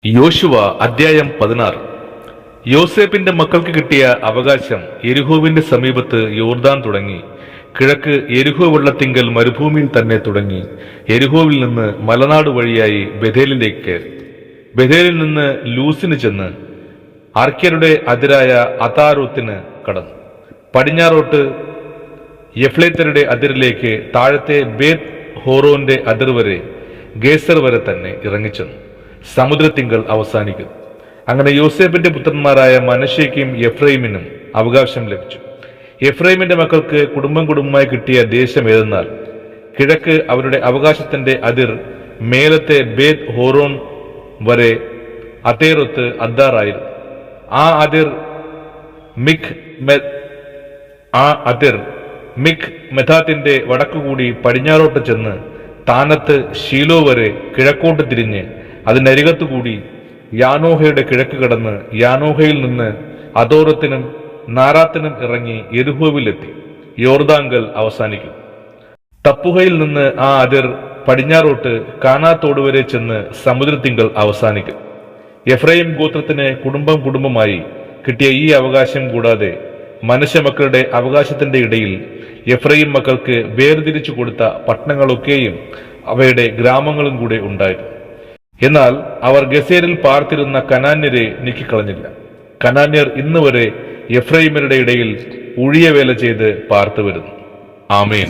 യോശുവ അദ്ധ്യായം 16. യോസേപ്പിന്റെ മക്കൾക്ക് കിട്ടിയ അവകാശം യെരിഹോവിന്റെ സമീപത്ത് യോർദാൻ തുടങ്ങി കിഴക്ക് യെരിഹോ വെള്ളത്തിങ്കൽ മരുഭൂമിയിൽ തന്നെ തുടങ്ങി യെരിഹോവിൽ നിന്ന് മലനാട് വഴിയായി ബഥേലിലേക്ക് കയറി. ബഥേലിൽ നിന്ന് ലൂസിന് ചെന്ന് ആർക്യരുടെ അതിരായ അതാരോത്തിന് കടന്നു. പടിഞ്ഞാറോട്ട് യഫ്ലേത്തരുടെ അതിരിലേക്ക് താഴത്തെ ബേത് ഹോറോന്റെ അതിർ വരെ ഗേസർ വരെ തന്നെ ഇറങ്ങിച്ചെന്നു സമുദ്രത്തിങ്കൽ അവസാനിക്കുന്നു. അങ്ങനെ യോസേപ്പിന്റെ പുത്രന്മാരായ മനശ്ശേക്കും എഫ്രൈമിനും അവകാശം ലഭിച്ചു. എഫ്രൈമിന്റെ മക്കൾക്ക് കുടുംബം കുടുംബമായി കിട്ടിയ ദേശം ഏതെന്നാൽ കിഴക്ക് അവരുടെ അവകാശത്തിന്റെ അതിർ മേലത്തെ ബേത് ഹോറോൺ വരെ അതേറൊത്ത് അദ്ദാറായിരുന്നു. ആ അതിർ മിക് മെഥാത്തിന്റെ വടക്കുകൂടി പടിഞ്ഞാറോട്ട് ചെന്ന് താനത്ത് ഷീലോ വരെ കിഴക്കോട്ട് തിരിഞ്ഞ് അതിനരികത്തുകൂടി യാനോഹയുടെ കിഴക്ക് കടന്ന് യാനോഹയിൽ നിന്ന് അദോറത്തിനും നാരാത്തിനും ഇറങ്ങി യെരിഹോവിലെത്തി യോർദാങ്കൽ അവസാനിക്കും. തപ്പുഹയിൽ നിന്ന് ആ അതിർ പടിഞ്ഞാറോട്ട് കാനാത്തോട് വരെ ചെന്ന് സമുദ്രത്തിങ്കൽ അവസാനിക്കും. എഫ്രൈം ഗോത്രത്തിന് കുടുംബം കുടുംബമായി കിട്ടിയ ഈ അവകാശം കൂടാതെ മനശ്ശെ മക്കളുടെ അവകാശത്തിന്റെ ഇടയിൽ എഫ്രൈം മക്കൾക്ക് വേർതിരിച്ചു കൊടുത്ത പട്ടണങ്ങളൊക്കെയും അവയുടെ ഗ്രാമങ്ങളും കൂടെ ഉണ്ടായിരുന്നു. എന്നാൽ അവർ ഗസേരിൽ പാർത്തിരുന്ന കനാന്യരെ നീക്കിക്കളഞ്ഞില്ല. കനാന്യർ ഇന്ന് വരെ എഫ്രൈമ്യരുടെ ഇടയിൽ ഊഴിയ വേല ചെയ്ത് പാർത്തു വരുന്നു. ആമേൻ.